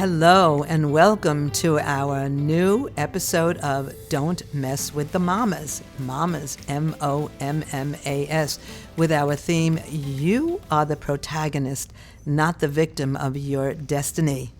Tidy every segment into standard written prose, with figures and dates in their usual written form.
Hello and welcome to our new episode of Don't Mess with the Mommas, Mommas, M-O-M-M-A-S, with our theme, You Are the Protagonist, Not the Victim of Your Destiny.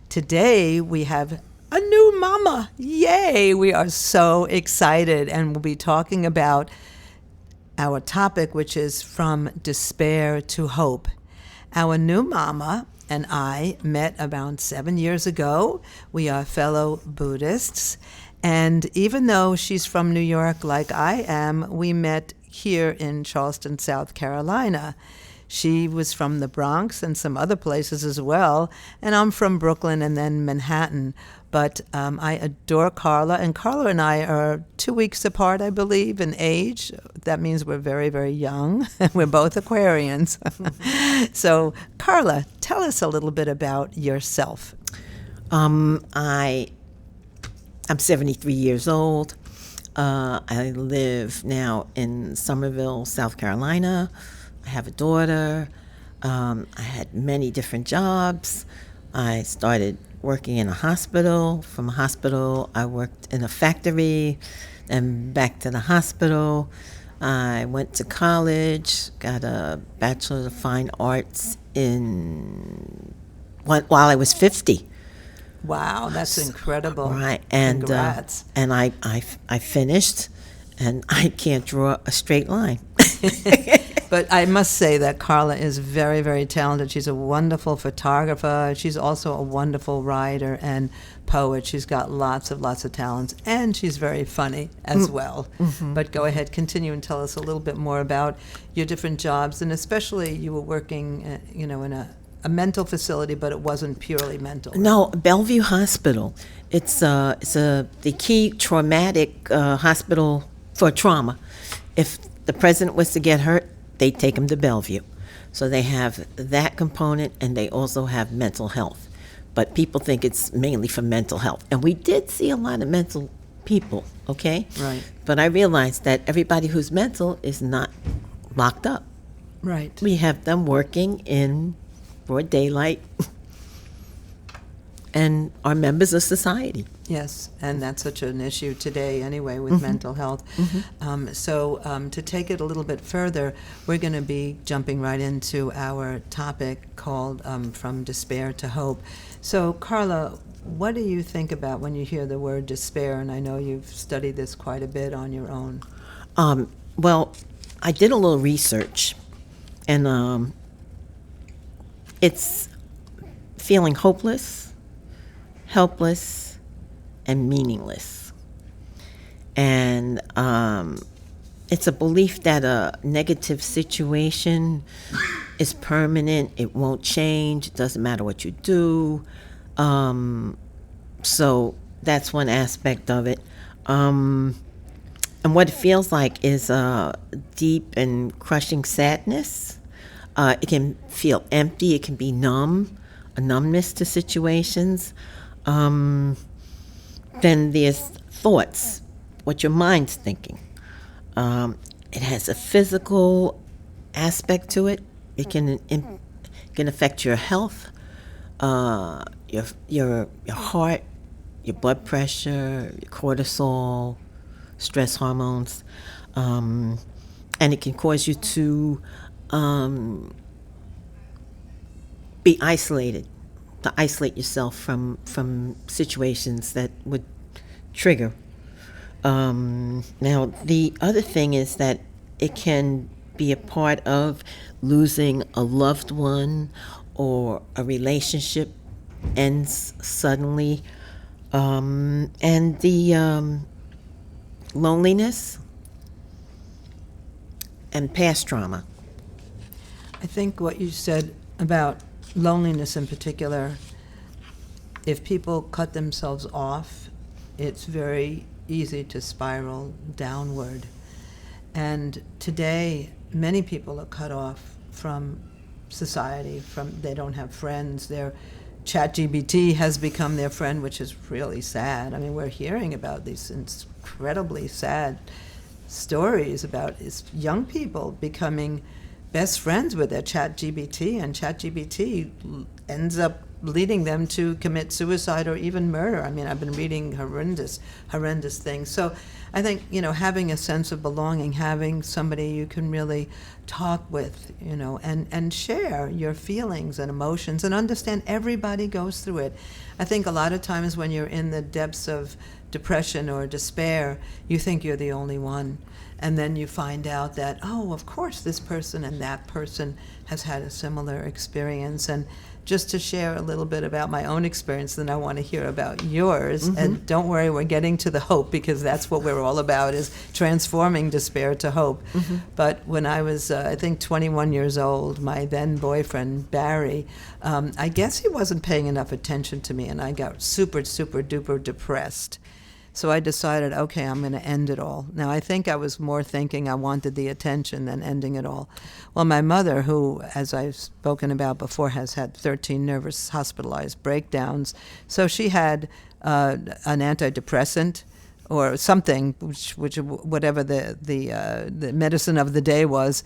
Today we have a new mama. Yay! We are so excited, and we'll be talking about our topic, which is From Despair to Hope. Our new mama and I met about 7 years ago. We are fellow Buddhists, and even though she's from New York like I am, we met here in Charleston, South Carolina. She was from the Bronx and some other places as well, and I'm from Brooklyn and then Manhattan. But I adore Carla, and Carla and I are 2 weeks apart, I believe, in age. That means we're very, very young. We're both Aquarians. So, Carla, tell us a little bit about yourself. I'm 73 years old. I live now in Somerville, South Carolina. I have a daughter. I had many different jobs. I started working in a hospital. From a hospital, I worked in a factory, then back to the hospital. I went to college, got a Bachelor of Fine Arts while I was 50. Wow, that's incredible. Right, and congrats. And I finished, and I can't draw a straight line. But I must say that Carla is very, very talented. She's a wonderful photographer. She's also a wonderful writer and poet. She's got lots of talents, and she's very funny as well. Mm-hmm. But go ahead, continue and tell us a little bit more about your different jobs, and especially you were working, in a mental facility, but it wasn't purely mental. No, Bellevue Hospital. It's the key traumatic hospital for trauma. If the president was to get hurt, they take him to Bellevue. So they have that component, and they also have mental health. But people think it's mainly for mental health. And we did see a lot of mental people, okay? Right. But I realized that everybody who's mental is not locked up. Right. We have them working in broad daylight and are members of society. Yes, and that's such an issue today anyway with mental health. Mm-hmm. So to take it a little bit further, we're going to be jumping right into our topic called From Despair to Hope. So Carla, what do you think about when you hear the word despair? And I know you've studied this quite a bit on your own. Well, I did a little research, and it's feeling hopeless, helpless, and meaningless. And it's a belief that a negative situation is permanent, it won't change, it doesn't matter what you do. So that's one aspect of it. And what it feels like is deep and crushing sadness. It can feel empty, it can be numb, a numbness to situations. Then there's thoughts, what your mind's thinking. It has a physical aspect to it. It can affect your health, your heart, your blood pressure, your cortisol, stress hormones, and it can cause you to be isolated. To isolate yourself from situations that would trigger. Now, the other thing is that it can be a part of losing a loved one, or a relationship ends suddenly, and the loneliness and past trauma. I think what you said about loneliness in particular, if people cut themselves off, it's very easy to spiral downward. And today, many people are cut off from society, they don't have friends. Their ChatGPT has become their friend, which is really sad. I mean, we're hearing about these incredibly sad stories about young people becoming best friends with their ChatGPT, and ChatGPT ends up leading them to commit suicide or even murder. I mean, I've been reading horrendous things. So I think, having a sense of belonging, having somebody you can really talk with, and share your feelings and emotions and understand everybody goes through it. I think a lot of times when you're in the depths of depression or despair, you think you're the only one. And then you find out that, oh, of course, this person and that person has had a similar experience. And just to share a little bit about my own experience, then I want to hear about yours. Mm-hmm. And don't worry, we're getting to the hope, because that's what we're all about, is transforming despair to hope. Mm-hmm. But when I was, I think, 21 years old, my then boyfriend, Barry, I guess he wasn't paying enough attention to me, and I got super, super duper depressed. So I decided, okay, I'm going to end it all. Now, I think I was more thinking I wanted the attention than ending it all. Well, my mother, who, as I've spoken about before, has had 13 nervous hospitalized breakdowns. So she had an antidepressant or something, which whatever the medicine of the day was.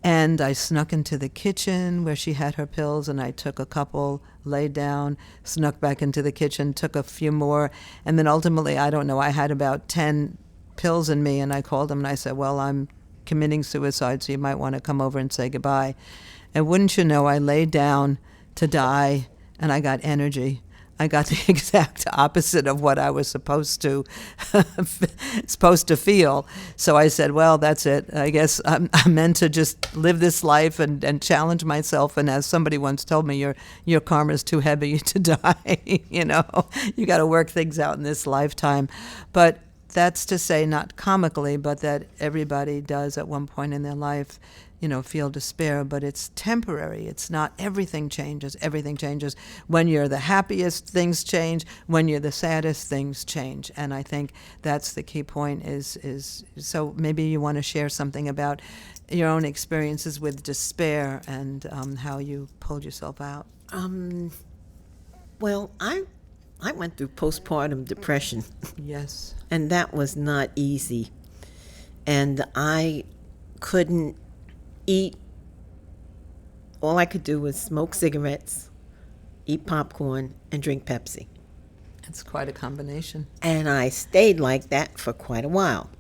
And I snuck into the kitchen where she had her pills, and I took a couple, laid down, snuck back into the kitchen, took a few more, and then ultimately, I don't know, I had about 10 pills in me, and I called them and I said, well, I'm committing suicide, so you might want to come over and say goodbye. And wouldn't you know, I laid down to die, and I got energy. I got the exact opposite of what I was supposed to feel. So I said, well, that's it. I guess I'm meant to just live this life and challenge myself. And as somebody once told me, your karma's too heavy to die. You got to work things out in this lifetime. But that's to say, not comically, but that everybody does at one point in their life, feel despair, but it's temporary. It's not everything changes. Everything changes. When you're the happiest, things change. When you're the saddest, things change. And I think that's the key point is so maybe you want to share something about your own experiences with despair and how you pulled yourself out. Well, I went through postpartum depression. Yes. And that was not easy. And I couldn't eat. All I could do was smoke cigarettes, eat popcorn, and drink Pepsi. It's quite a combination. And I stayed like that for quite a while.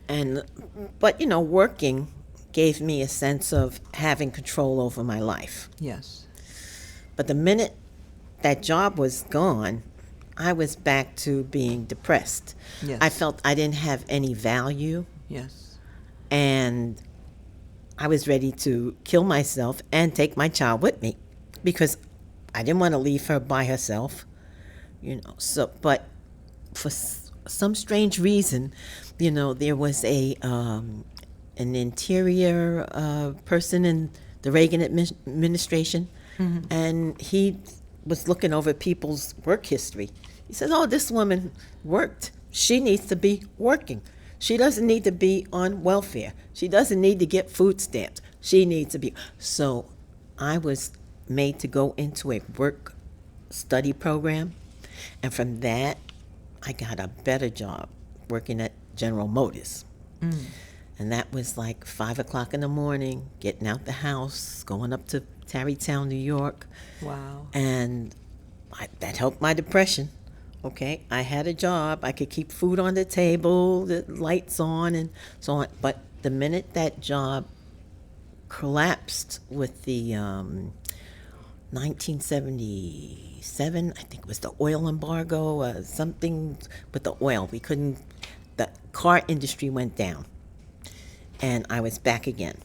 But working gave me a sense of having control over my life. Yes. But the minute that job was gone, I was back to being depressed. Yes. I felt I didn't have any value. Yes. And I was ready to kill myself and take my child with me because I didn't want to leave her by herself, So, but for some strange reason, there was an interior person in the Reagan administration, mm-hmm. and he was looking over people's work history. He says, "Oh, this woman worked. She needs to be working. She doesn't need to be on welfare. She doesn't need to get food stamps. She needs to be." So I was made to go into a work study program. And from that, I got a better job working at General Motors. Mm. And that was like 5 o'clock in the morning, getting out the house, going up to Tarrytown, New York. Wow. And that helped my depression. Okay, I had a job. I could keep food on the table, the lights on, and so on. But the minute that job collapsed with the 1977, I think it was the oil embargo, something with the oil. The car industry went down. And I was back again,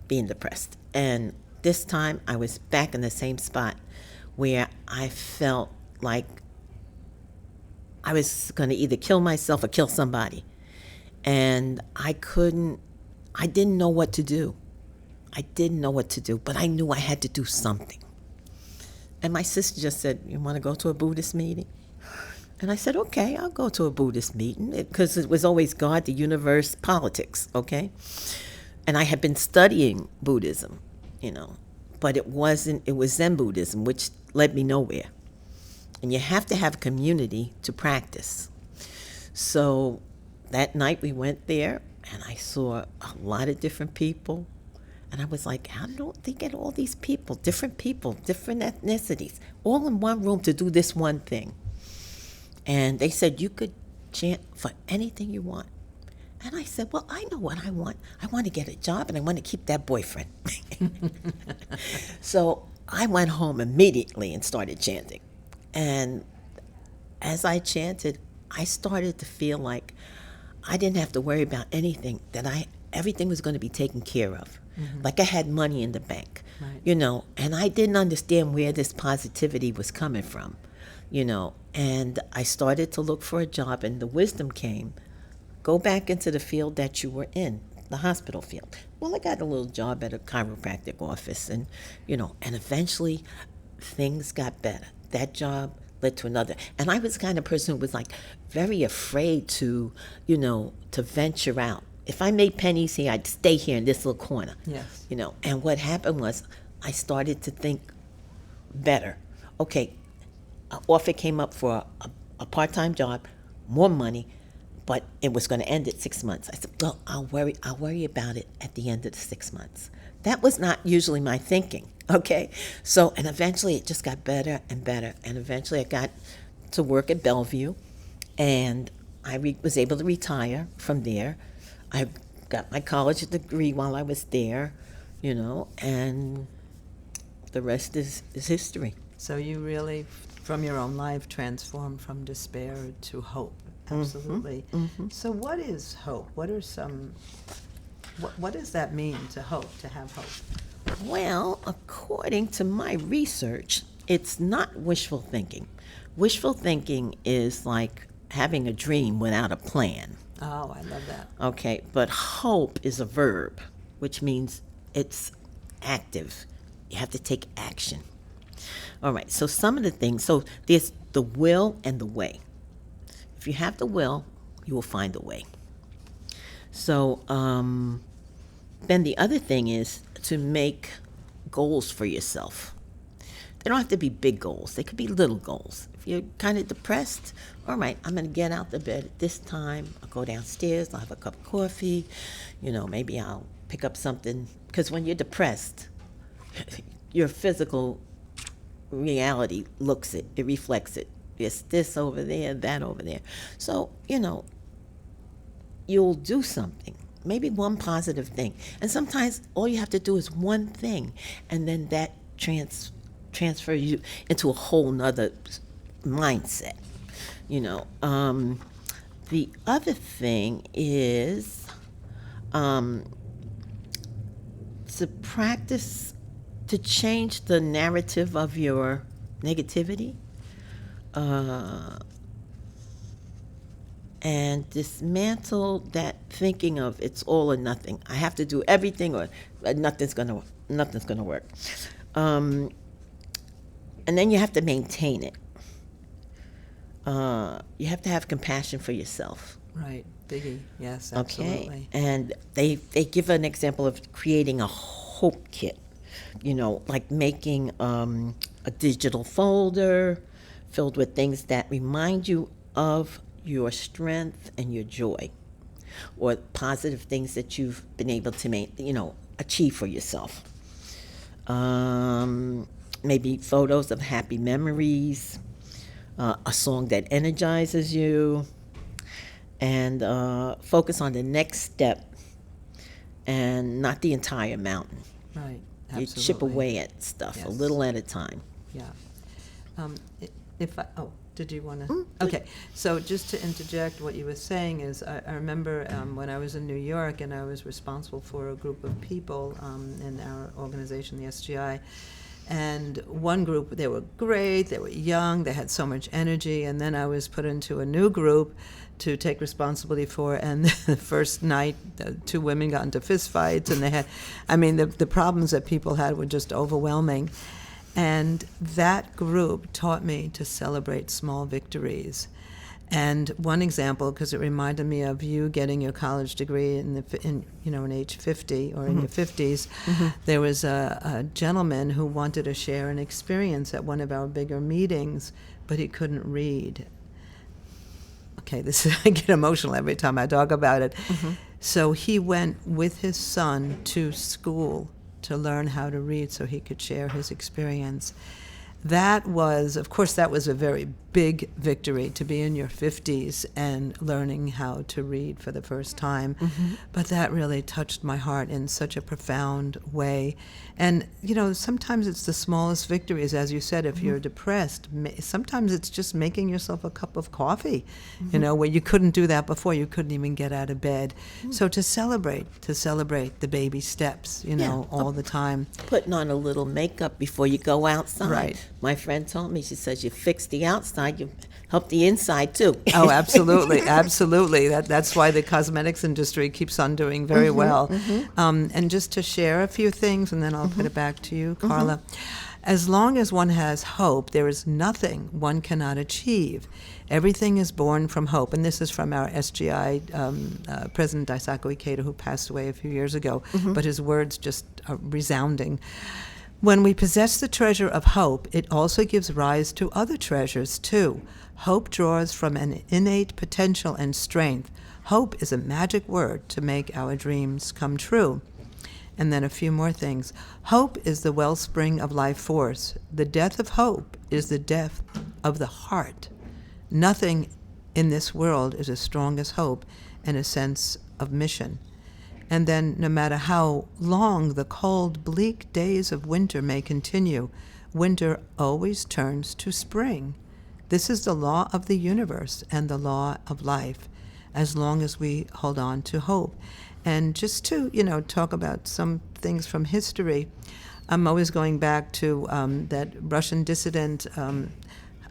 being depressed. And this time I was back in the same spot where I felt like I was going to either kill myself or kill somebody. And I didn't know what to do. But I knew I had to do something. And my sister just said, "You want to go to a Buddhist meeting?" And I said, "Okay, I'll go to a Buddhist meeting," because it was always God, the universe, politics, okay? And I had been studying Buddhism, but it was Zen Buddhism, which led me nowhere. And you have to have a community to practice. So that night we went there, and I saw a lot of different people, And I was like, how don't they get all these people, different ethnicities, all in one room to do this one thing? And they said, you could chant for anything you want. And I said, well, I know what I want. I want to get a job and I want to keep that boyfriend. So I went home immediately and started chanting. And as I chanted, I started to feel like I didn't have to worry about anything, that everything was going to be taken care of. Like I had money in the bank, and I didn't understand where this positivity was coming from, and I started to look for a job, and the wisdom came, go back into the field that you were in, the hospital field. Well, I got a little job at a chiropractic office, and, and eventually things got better. That job led to another. And I was the kind of person who was like very afraid to, to venture out. If I made pennies here, I'd stay here in this little corner. Yes. And what happened was I started to think better. Okay, an offer came up for a part-time job, more money, but it was going to end at 6 months. I said, well, I'll worry about it at the end of the 6 months. That was not usually my thinking, okay? So, and eventually it just got better and better. And eventually I got to work at Bellevue, and I was able to retire from there. I got my college degree while I was there, and the rest is history. So you really, from your own life, transformed from despair to hope. Absolutely. Mm-hmm. So what is hope? What does that mean, to hope, to have hope? Well, according to my research, it's not wishful thinking. Wishful thinking is like having a dream without a plan. Oh, I love that. Okay, but hope is a verb, which means it's active. You have to take action. All right, so some of the things, so there's the will and the way. If you have the will, you will find a way. So then the other thing is to make goals for yourself. They don't have to be big goals. They could be little goals. If you're kind of depressed, all right, I'm going to get out of bed at this time. I'll go downstairs. I'll have a cup of coffee. Maybe I'll pick up something. Because when you're depressed, your physical reality looks it. It reflects it. It's this over there, that over there. So, you'll do something. Maybe one positive thing. And sometimes all you have to do is one thing. And then that transfer you into a whole nother mindset. The other thing is to practice to change the narrative of your negativity and dismantle that thinking of it's all or nothing. I have to do everything or nothing's gonna work. And then you have to maintain it. You have to have compassion for yourself. Right, biggie, yes, absolutely. Okay, and they give an example of creating a hope kit, like making a digital folder filled with things that remind you of your strength and your joy, or positive things that you've been able to achieve for yourself. Maybe photos of happy memories, a song that energizes you, and focus on the next step and not the entire mountain. Right, absolutely. You chip away at stuff, yes, a little at a time. Yeah. Did you want to? Okay, so just to interject, what you were saying is, I remember when I was in New York and I was responsible for a group of people in our organization, the SGI, and one group, they were great, they were young, they had so much energy, and then I was put into a new group to take responsibility for, and the first night, the two women got into fistfights, and they had, the problems that people had were just overwhelming. And that group taught me to celebrate small victories. And one example, because it reminded me of you getting your college degree in age 50 or in your 50s, there was a gentleman who wanted to share an experience at one of our bigger meetings, but he couldn't read. Okay, I get emotional every time I talk about it. So he went with his son to school to learn how to read so he could share his experience. That was, of course, that was a very big victory, to be in your 50s and learning how to read for the first time. But that really touched my heart in such a profound way. And, sometimes it's the smallest victories, as you said. If you're depressed, sometimes it's just making yourself a cup of coffee, where you couldn't do that before. You couldn't even get out of bed. So to celebrate the baby steps, all the time. Putting on a little makeup before you go outside. Right. My friend told me, she says, you fix the outside, you help the inside too. Oh, absolutely, absolutely. That's why the cosmetics industry keeps on doing very well. And just to share a few things, and then I'll put it back to you, Carla. As long as one has hope, there is nothing one cannot achieve. Everything is born from hope. And this is from our SGI President Daisaku Ikeda, who passed away a few years ago. But his words just are resounding. When we possess the treasure of hope, it also gives rise to other treasures, too. Hope draws from an innate potential and strength. Hope is a magic word to make our dreams come true. And then a few more things. Hope is the wellspring of life force. The death of hope is the death of the heart. Nothing in this world is as strong as hope and a sense of mission. And then, no matter how long the cold, bleak days of winter may continue, winter always turns to spring. This is the law of the universe and the law of life, as long as we hold on to hope. And just to, talk about some things from history, I'm always going back to that Russian dissident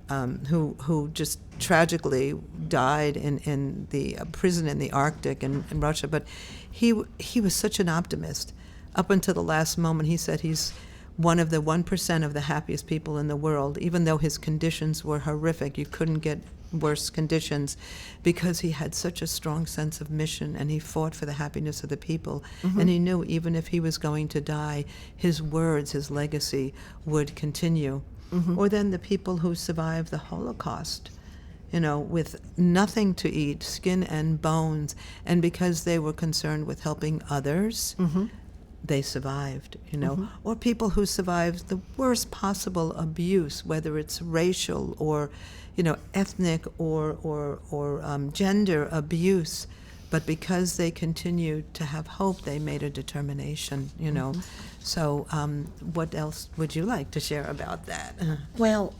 who just tragically died in the prison in the Arctic in Russia. But he was such an optimist. Up until the last moment, he said he's one of the 1% of the happiest people in the world, even though his conditions were horrific. You couldn't get worse conditions, because he had such a strong sense of mission, and he fought for the happiness of the people. And he knew even if he was going to die, his words, his legacy would continue. Or then the people who survived the Holocaust, with nothing to eat, skin and bones, and because they were concerned with helping others, they survived, Or people who survived the worst possible abuse, whether it's racial or, ethnic or gender abuse. But because they continued to have hope, they made a determination, So what else would you like to share about that? Well,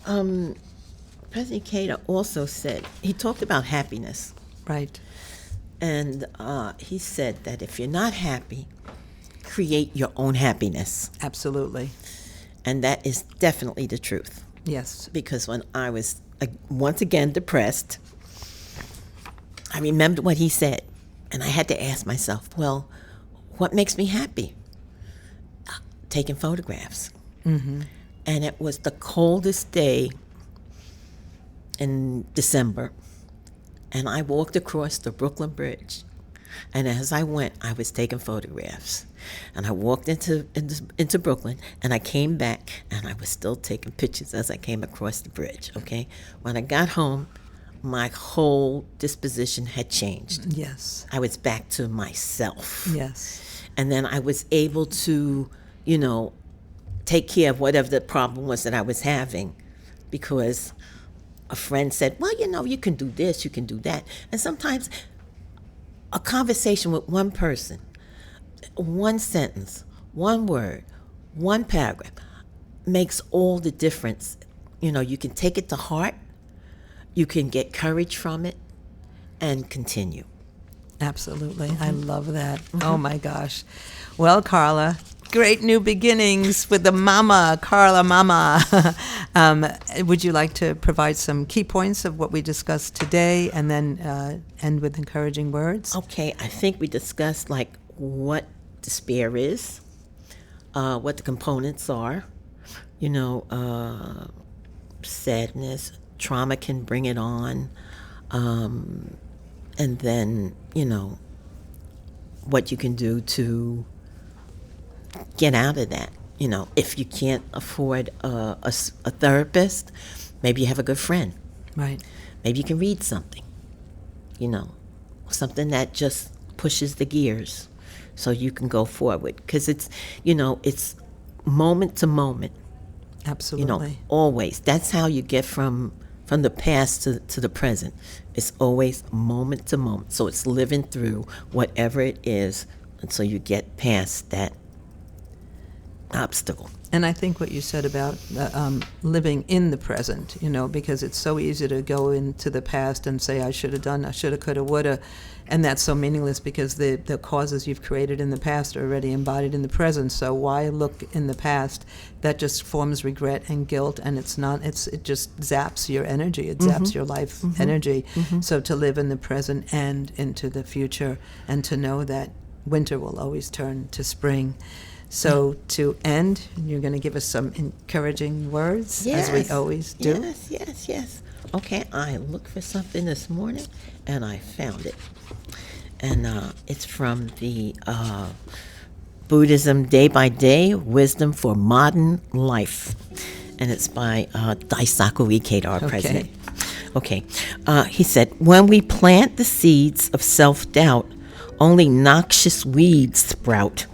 President Ikeda also said, he talked about happiness. Right. And he said that if you're not happy, create your own happiness. Absolutely. And that is definitely the truth. Yes. Because when I was, once again, depressed, I remembered what he said. And I had to ask myself, well, what makes me happy? Taking photographs. And it was the coldest day in December. And I walked across the Brooklyn Bridge. And as I went, I was taking photographs. And I walked into Brooklyn, and I came back, and I was still taking pictures as I came across the bridge, okay? When I got home, my whole disposition had changed. Yes. I was back to myself. Yes. And then I was able to, take care of whatever the problem was that I was having, because a friend said, well, you can do this, you can do that. And sometimes a conversation with one person, one sentence, one word, one paragraph makes all the difference. You can take it to heart, you can get courage from it, and continue. Absolutely. I love that. Oh my gosh. Well, Carla, great new beginnings with the Momma, Carla Momma. Would you like to provide some key points of what we discussed today, and then end with encouraging words? Okay, I think we discussed what despair is, what the components are, sadness, trauma can bring it on, and then, what you can do to get out of that. If you can't afford a therapist, maybe you have a good friend. Right. Maybe you can read something, something that just pushes the gears so you can go forward. Because it's, it's moment to moment. Absolutely. Always. That's how you get from the past to the present. It's always moment to moment. So it's living through whatever it is until you get past that obstacle. And I think what you said about living in the present, because it's so easy to go into the past and say, I should have done, I should have, could have, would have, and that's so meaningless because the causes you've created in the past are already embodied in the present. So why look in the past? That just forms regret and guilt, and it just zaps your energy. It zaps your life energy. So to live in the present and into the future, and to know that winter will always turn to spring. So to end, you're going to give us some encouraging words, as we always do. Yes. Okay, I looked for something this morning, and I found it. And it's from the Buddhism Day by Day, Wisdom for Modern Life. And it's by Daisaku Ikeda, our president. Okay. He said, when we plant the seeds of self-doubt, only noxious weeds sprout.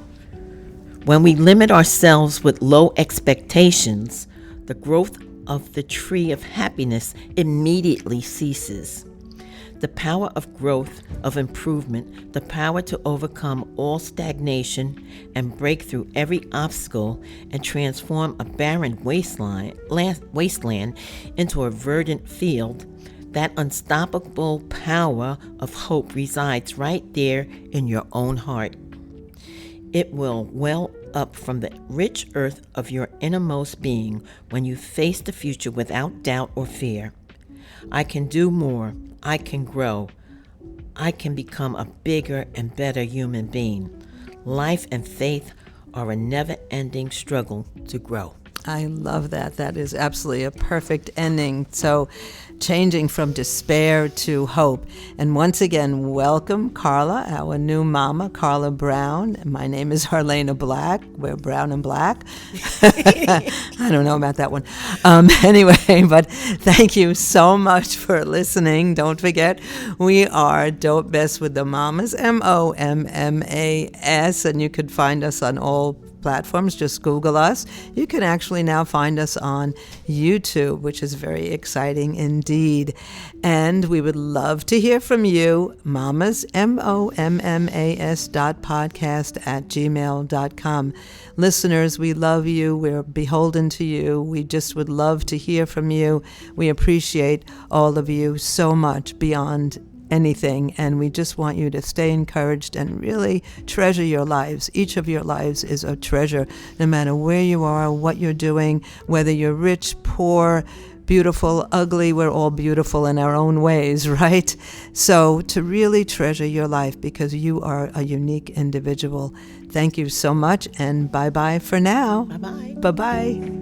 When we limit ourselves with low expectations, the growth of the tree of happiness immediately ceases. The power of growth, of improvement, the power to overcome all stagnation and break through every obstacle and transform a barren wasteland into a verdant field, that unstoppable power of hope resides right there in your own heart. It will well up from the rich earth of your innermost being when you face the future without doubt or fear. I can do more. I can grow. I can become a bigger and better human being. Life and faith are a never-ending struggle to grow. I love that. That is absolutely a perfect ending. So changing from despair to hope. And once again, welcome, Carla, our new mama, Carla Brown. My name is Harlena Black. We're brown and black. I don't know about that one. Anyway, but thank you so much for listening. Don't forget, we are Don't Mess with the Mamas, MOMMAS, and you could find us on all platforms. Just Google us. You can actually now find us on YouTube, which is very exciting indeed. And we would love to hear from you. Mamas, MOMMAS.podcast@gmail.com. Listeners, we love you. We're beholden to you. We just would love to hear from you. We appreciate all of you so much beyond anything, and we just want you to stay encouraged and really treasure your lives. Each of your lives is a treasure, no matter where you are, what you're doing, whether you're rich, poor, beautiful, ugly. We're all beautiful in our own ways, right? So to really treasure your life, because you are a unique individual. Thank you so much, and bye-bye for now. Bye-bye. Bye-bye.